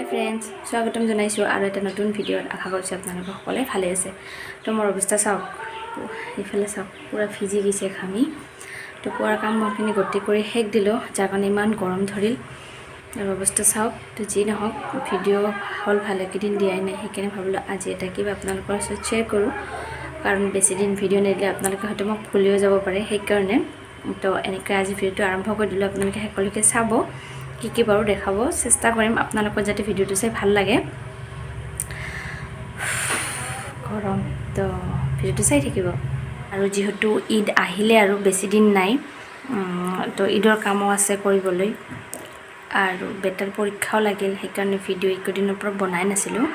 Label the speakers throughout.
Speaker 1: Friends স্বাগতম জনাইছোঁ আৰু এটা নতুন ভিডিঅ'ত আশা কৰিছোঁ আপোনালোক সকলোৱে ভালে আছে। তো মোৰ অৱস্থা চাওক, এইফালে চাওক পূৰা ভিজি গৈছে ঘামি। তো পুৱাৰ কাম বনখিনি গতি কৰি শেষ দিলোঁ, যাৰ কাৰণে ইমান গৰম ধৰিল আৰু অৱস্থা চাওক। তো যি নহওক ভিডিঅ' হ'ল ভালেকেইদিন দিয়াই নাই, সেইকাৰণে ভাবিলোঁ আজি এটা কিবা আপোনালোকৰ ওচৰত শ্বেয়াৰ কৰোঁ, কাৰণ বেছিদিন ভিডিঅ' নিদিলে আপোনালোকে হয়তো মোক ভুলিও যাব পাৰে। সেইকাৰণে তো এনেকৈ আজি ভিডিঅ'টো আৰম্ভ কৰি দিলোঁ, আপোনালোকে সকলোকে চাব, কি বাৰু দেখাব চেষ্টা কৰিম আপোনালোকৰ যাতে ভিডিঅ'টো চাই ভাল লাগে। গৰম তো ভিডিঅ'টো চাই থাকিব। আৰু যিহেতু ঈদ আহিলে আৰু বেছি দিন নাই, তো ঈদৰ কামো আছে কৰিবলৈ আৰু বেটাৰ পৰীক্ষাও লাগিল, সেইকাৰণে ভিডিঅ' এইকেইদিনৰ পৰা বনাই নাছিলোঁ।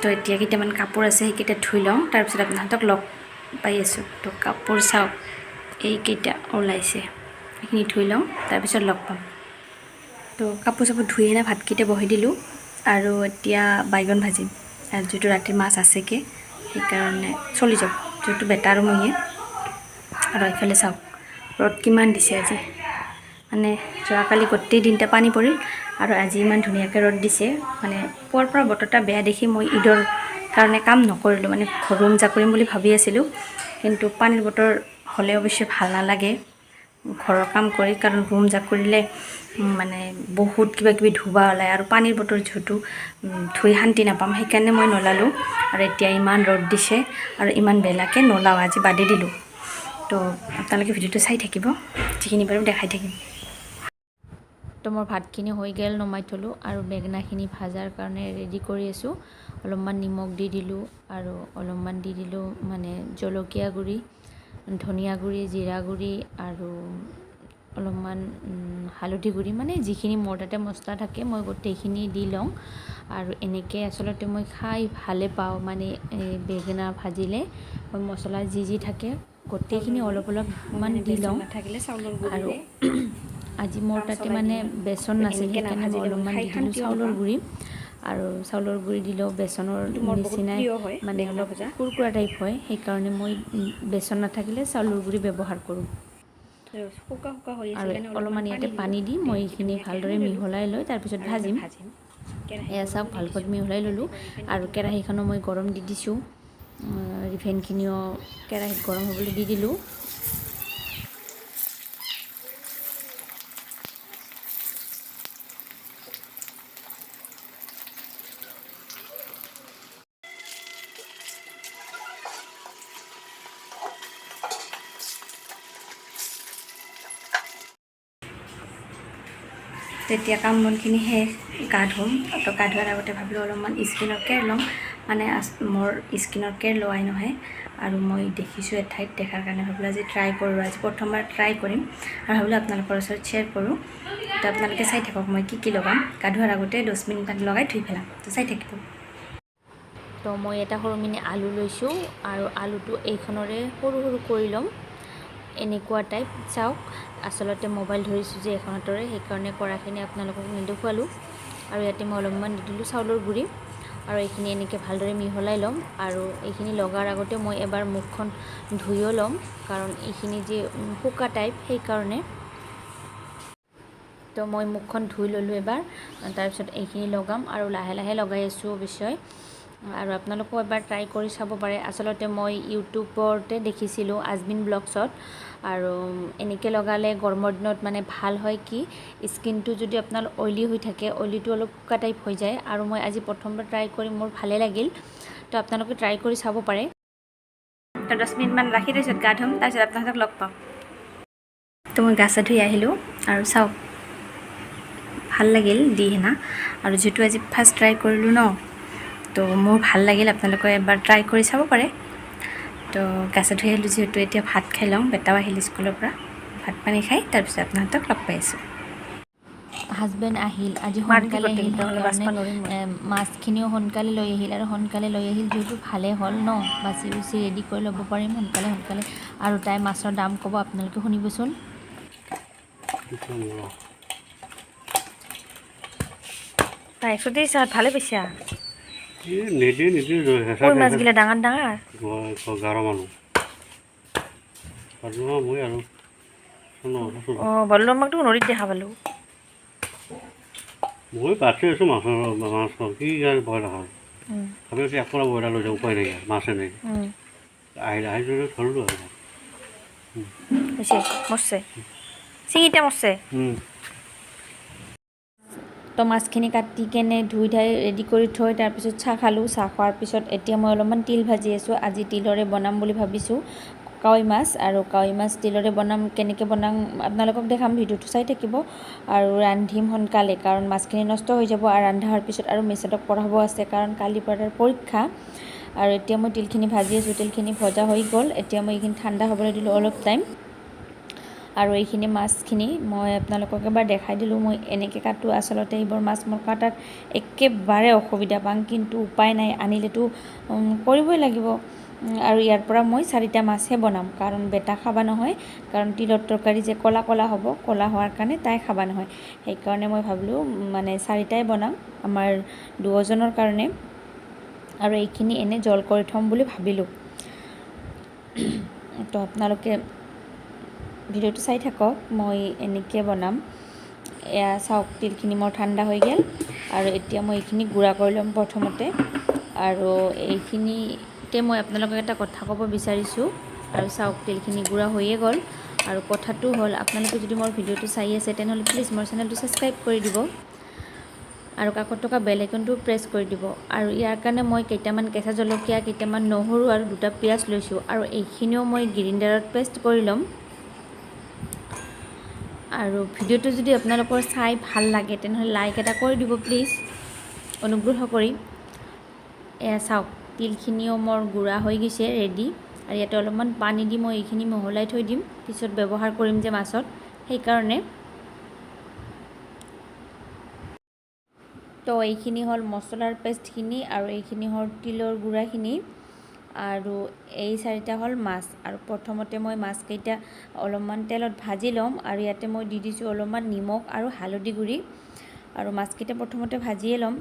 Speaker 1: তো এতিয়া কেইটামান কাপোৰ আছে, সেইকেইটা ধুই লওঁ, তাৰপিছত আপোনাহঁতক লগ পাই আছোঁ। তো কাপোৰ চাওক এইকেইটা ওলাইছে, এইখিনি ধুই লওঁ, তাৰপিছত লগ পাম। তো কাপোৰ চাপোৰ ধুই এনে ভাতকেইটা বহি দিলোঁ আৰু এতিয়া বাইগন ভাজিম, আৰু যিটো ৰাতিৰ মাছ আছেগৈ সেইকাৰণে চলি যাব, যিহেতু বেটা আৰু ময়ে। আৰু এইফালে চাওক ৰ'দ কিমান দিছে আজি, মানে যোৱাকালি গোটেই দিনটা পানী পৰিল আৰু আজি ইমান ধুনীয়াকৈ ৰ'দ দিছে। মানে পুৱাৰ পৰা বতৰটা বেয়া দেখি মই ঈদৰ কাৰণে কাম নকৰিলোঁ, মানে ৰুম জাকৰিম বুলি ভাবি আছিলোঁ, কিন্তু পানীৰ বতৰ হ'লে অৱশ্যে ভাল নালাগে ঘৰৰ কাম কৰি, কাৰণ ৰুম জাকৰিলে মানে বহুত কিবা কিবি ধুবা ওলায় আৰু পানীৰ বটল যিহেতু ধুই শান্তি নাপাম, সেইকাৰণে মই নলালোঁ। আৰু এতিয়া ইমান ৰ'দ দিছে আৰু ইমান বেলাকৈ নলাওঁ, আজি বাদে দিলোঁ। তো আপোনালোকে ভিডিঅ'টো চাই থাকিব, যিখিনি বাৰু দেখাই থাকিম। তো মোৰ ভাতখিনি হৈ গ'ল, নমাই থলোঁ আৰু বেঙেনাখিনি ভাজাৰ কাৰণে ৰেডি কৰি আছোঁ। অলপমান নিমখ দি দিলোঁ আৰু অলপমান দি দিলোঁ মানে জলকীয়া গুড়ি, ধনিয়া গুড়ি, জিৰা গুড়ি আৰু অলপমান হালধি গুড়ি, মানে যিখিনি মোৰ তাতে মছলা থাকে মই গোটেইখিনি দি লওঁ। আৰু এনেকৈ আচলতে মই খাই ভালে পাওঁ, মানে বেঙেনা ভাজিলে মই মছলা যি থাকে গোটেইখিনি অলপ অলপমান দি লওঁ। আৰু আজি মোৰ তাতে মানে বেচন নাছিল, সেইকাৰণে মই অলপমান দি দিলোঁ চাউলৰ গুড়ি, আৰু চাউলৰ গুড়ি দিলেও বেচনৰ নিচিনাই মানে অলপ কুৰকুৰা টাইপ হয়, সেইকাৰণে মই বেচন নাথাকিলে চাউলৰ গুড়ি ব্যৱহাৰ কৰোঁ। আৰু অলপমান ইয়াতে পানী দি মই এইখিনি ভালদৰে মিহলাই লৈ তাৰপিছত ভাজিম। এয়া চাওক ভালকৈ মিহলাই ল'লোঁ আৰু কেৰাহীখনো মই গৰম দি দিছোঁ, ৰিফাইনখিনিও কেৰাহীত গৰম হ'বলৈ দি দিলোঁ। তেতিয়া কাম বনখিনি শেষ, গা ধুম। তো গা ধোৱাৰ আগতে ভাবিলোঁ অলপমান স্কিনৰ কেয়াৰ ল'ম, মানে মোৰ স্কিনৰ কেয়াৰ লোৱাই নহয়, আৰু মই দেখিছোঁ এঠাইত, দেখাৰ কাৰণে ভাবিলোঁ আজি ট্ৰাই কৰোঁ, আজি প্ৰথমবাৰ ট্ৰাই কৰিম আৰু ভাবিলোঁ আপোনালোকৰ ওচৰত শ্বেয়াৰ কৰোঁ। তো আপোনালোকে চাই থাকক মই কি লগাম। গা ধোৱাৰ আগতে 10 মিনিট লগাই ধুই পেলাম, তো চাই থাকিব। তো মই এটা সৰু মিনি আলু লৈছোঁ আৰু আলুটো এইখনৰে সৰু সৰু কৰি ল'ম, এনেকুৱা টাইপ। চাওক আচলতে মোবাইল ধৰিছোঁ যে এখন হাতৰে, সেইকাৰণে কৰাখিনি আপোনালোকক নেদেখুৱালোঁ। আৰু ইয়াতে মই অলপমান দি দিলোঁ চাউলৰ গুড়ি আৰু এইখিনি এনেকৈ ভালদৰে মিহলাই ল'ম। আৰু এইখিনি লগাৰ আগতে মই এবাৰ মুখখন ধুইও ল'ম, কাৰণ এইখিনি যে শুকা টাইপ, সেইকাৰণে। তো মই মুখখন ধুই ল'লোঁ এবাৰ, তাৰপিছত এইখিনি লগাম আৰু লাহে লাহে লগাই আছোঁ অৱশ্যে। আৰু আপোনালোকেও এবাৰ ট্ৰাই কৰি চাব পাৰে। আচলতে মই ইউটিউবতে দেখিছিলোঁ আজমিন ব্লগছত, আৰু এনেকৈ লগালে গৰমৰ দিনত মানে ভাল হয় কি, স্কিনটো যদি আপোনাৰ অইলি হৈ থাকে, অইলিটো অলপ শুকা টাইপ হৈ যায়। আৰু মই আজি প্ৰথমবাৰ ট্ৰাই কৰি মোৰ ভালে লাগিল, তো আপোনালোকে ট্ৰাই কৰি চাব পাৰে। তো 10 মিনিটমান ৰাখি তাৰপিছত গা ধুম, তাৰপিছত আপোনালোকক লগ পাম। তো মই গা চা ধুই আহিলোঁ আৰু চাওক ভাল লাগিল দি হেনা, আৰু যিহেতু আজি ফাৰ্ষ্ট ট্ৰাই কৰিলোঁ ন, তো মোৰ ভাল লাগিল, আপোনালোকে এবাৰ ট্ৰাই কৰি চাব পাৰে। তো গা চা ধুই আহিলোঁ যিহেতু, এতিয়া ভাত খাই লওঁ, বেটাও আহিল স্কুলৰ পৰা, ভাত পানী খাই তাৰপিছত আপোনাহঁতক লগ পাই আছোঁ। হাজবেণ্ড আহিল আজি সোনকালে আহিল, সেইকাৰণে মাছখিনিও সোনকালে লৈ আহিল, আৰু সোনকালে লৈ আহিল যিহেতু ভালে হ'ল ন, বাচি বুচি ৰেডি কৰি ল'ব পাৰিম সোনকালে। আৰু তাই মাছৰ দাম ক'ব, আপোনালোকে শুনিবচোন। তাই 130 ভালে পাইছা, মাছগিলা ডাঙৰ ডাঙৰ। অঁ বল্লমকটো নদীত দেখা পালোঁ।
Speaker 2: মই বাছি আছোঁ মাছ কি ভয় নাখাওঁ ভাবি আছোঁ একপৰা বইলা লৈ যাওঁ উপায় নাইকিয়া মাছে নাই আহিলে ধৰিলোঁ আৰু
Speaker 1: হৈছে মৰছে চিঙিতে মৰছে তো মাছখিনি কাটি কেনে ধুই ধাই ৰেডি কৰি থৈ তাৰপিছত চাহ খালোঁ চাহ খোৱাৰ পিছত এতিয়া মই অলপমান তিল ভাজি আছোঁ আজি তিলৰে বনাম বুলি ভাবিছোঁ কাৱৈ মাছ আৰু কাৱৈ মাছ তিলৰে বনাম কেনেকৈ বনাম আপোনালোকক দেখাম ভিডিঅ'টো চাই থাকিব আৰু ৰান্ধিম সোনকালে কাৰণ মাছখিনি নষ্ট হৈ যাব আৰু ৰন্ধা হোৱাৰ পিছত আৰু মেছেটক পঢ়াব আছে কাৰণ কালিৰ পৰা পৰীক্ষা আৰু এতিয়া মই তিলখিনি ভাজি আছোঁ তিলখিনি ভজা হৈ গ'ল এতিয়া মই এইখিনি ঠাণ্ডা হ'বলৈ দিলোঁ অলপ টাইম আৰু এইখিনি মাছখিনি মই আপোনালোকক এবাৰ দেখাই দিলোঁ মই এনেকৈ কাটো আচলতে এইবোৰ মাছ মোৰ কাটাত একেবাৰে অসুবিধা পাওঁ কিন্তু উপায় নাই আনিলেতো কৰিবই লাগিব আৰু ইয়াৰ পৰা মই 4টা মাছহে বনাম কাৰণ বেটা খাবা নহয় কাৰণ তিলৰ তৰকাৰী যে ক'লা ক'লা হ'ব ক'লা হোৱাৰ কাৰণে তাই খাবা নহয় সেইকাৰণে মই ভাবিলোঁ মানে 4টাই বনাম আমাৰ 2জনৰ কাৰণে আৰু এইখিনি এনে জল কৰি থ'ম বুলি ভাবিলোঁ তো আপোনালোকে ভিডিঅ'টো চাই থাকক মই এনেকৈ বনাম এয়া চাওক তিলখিনি মোৰ ঠাণ্ডা হৈ গ'ল আৰু এতিয়া মই এইখিনি গুড়া কৰি ল'ম প্ৰথমতে আৰু এইখিনিতে মই আপোনালোকক এটা কথা ক'ব বিচাৰিছোঁ আৰু চাওক তিলখিনি গুড়া হৈয়ে গ'ল আৰু কথাটো হ'ল আপোনালোকে যদি মোৰ ভিডিঅ'টো চাই আছে তেনেহ'লে প্লিজ মোৰ চেনেলটো ছাবস্ক্ৰাইব কৰি দিব আৰু কাষত থকা বেল আইকনটো প্ৰেছ কৰি দিব আৰু ইয়াৰ কাৰণে মই কেইটামান কেঁচা জলকীয়া কেইটামান নহৰু আৰু 2টা পিঁয়াজ লৈছোঁ আৰু এইখিনিও মই গ্ৰাইণ্ডাৰত পেষ্ট কৰি ল'ম আৰু ভিডিঅ'টো যদি আপোনালোকৰ চাই ভাল লাগে তেনেহ'লে লাইক এটা কৰি দিব প্লিজ অনুগ্ৰহ কৰি এয়া চাওক তিলখিনিও মোৰ গুড়া হৈ গৈছে ৰেডি আৰু ইয়াতে অলপমান পানী দি মই এইখিনি মহলাই থৈ দিম পিছত ব্যৱহাৰ কৰিম যে মাছত সেইকাৰণে তো এইখিনি হ'ল মছলাৰ পেষ্টখিনি আৰু এইখিনি হ'ল তিলৰ গুড়াখিনি আৰু এই 4টা হ'ল মাছ আৰু প্ৰথমতে মই মাছকেইটা অলপমান তেলত ভাজি ল'ম আৰু ইয়াতে মই দি দিছোঁ অলপমান নিমখ আৰু হালধি গুড়ি আৰু মাছকেইটা প্ৰথমতে ভাজিয়ে ল'ম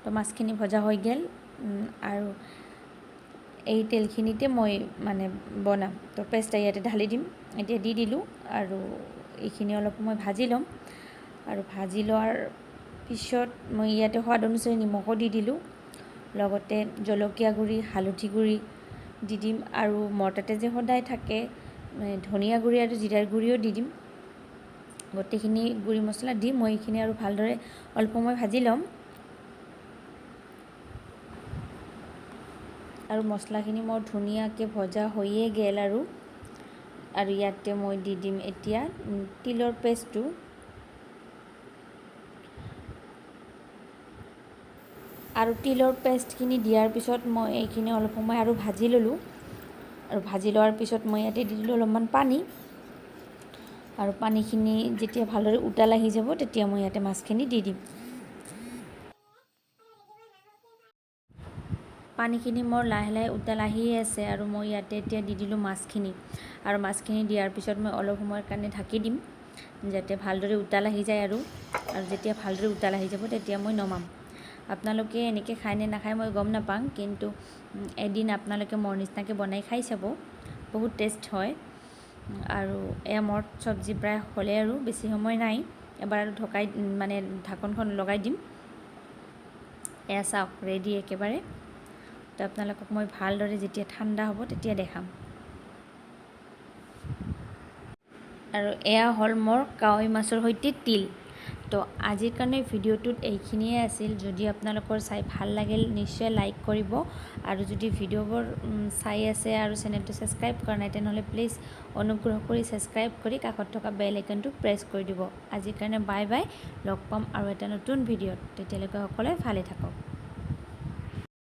Speaker 1: তো মাছখিনি ভজা হৈ গ'ল আৰু এই তেলখিনিতে মই মানে বনাম তো পেষ্ট ইয়াতে ঢালি দিম এতিয়া দি দিলোঁ আৰু এইখিনি অলপ মই ভাজি ল'ম আৰু ভাজি লোৱাৰ পিছত মই ইয়াতে সোৱাদ অনুযায়ী নিমখো দি দিলোঁ লগতে জলকীয়া গুড়ি হালধি গুড়ি দি দিম আৰু মোৰ তাতে যে সদায় থাকে ধনিয়া গুড়ি আৰু জিৰাৰ গুড়িও দি দিম গোটেইখিনি গুড়ি মছলা দি মই এইখিনি আৰু ভালদৰে অল্প সময় ভাজি ল'ম আৰু মছলাখিনি মোৰ ধুনীয়াকৈ ভজা হৈয়ে গ'ল আৰু ইয়াতে মই দি দিম এতিয়া তিলৰ পেষ্টটো আৰু তিলৰ পেষ্টখিনি দিয়াৰ পিছত মই এইখিনি অলপ সময় আৰু ভাজি ল'লোঁ আৰু ভাজি লোৱাৰ পিছত মই ইয়াতে দি দিলোঁ অলপমান পানী আৰু পানীখিনি যেতিয়া ভালদৰে উতাল আহি যাব তেতিয়া মই ইয়াতে মাছখিনি দি দিম পানীখিনি মোৰ লাহে লাহে উতাল আহিয়ে আছে আৰু মই ইয়াতে এতিয়া দি দিলোঁ মাছখিনি আৰু মাছখিনি দিয়াৰ পিছত মই অলপ সময়ৰ কাৰণে ঢাকি দিম যাতে ভালদৰে উতাল আহি যায় আৰু যেতিয়া ভালদৰে উতাল আহি যাব তেতিয়া মই নমাম আপোনালোকে এনেকৈ খায় নে নাখায় মই গম নাপাওঁ কিন্তু এদিন আপোনালোকে মোৰ নিচিনাকৈ বনাই খাই চাব বহুত টেষ্ট হয় আৰু এয়া মোৰ চব্জি প্ৰায় হ'লে আৰু বেছি সময় নাই এবাৰ আৰু মানে ঢাকনখন লগাই দিম এয়া চাওক ৰেডি একেবাৰে তো আপোনালোকক মই ভালদৰে যেতিয়া ঠাণ্ডা হ'ব তেতিয়া দেখাম আৰু এয়া হ'ল মোৰ কাৱৈ মাছৰ সৈতে তিল তো আজিৰ কাৰণে ভিডিঅ'টোত এইখিনিয়ে আছিল। যদি আপোনালোকৰ চাই ভাল লাগিল নিশ্চয় লাইক কৰিব, আৰু যদি ভিডিঅ'বোৰ চাই আছে আৰু চেনেলটো ছাবস্ক্ৰাইব কৰা নাই তেনেহ'লে প্লিজ অনুগ্ৰহ কৰি ছাবস্ক্ৰাইব কৰি কাষত থকা বেল আইকনটো প্ৰেছ কৰি দিব। আজিৰ কাৰণে বাই বাই, লগ পাম আৰু এটা নতুন ভিডিঅ'ত। তেতিয়ালৈকে সকলোৱে ভালে থাকক।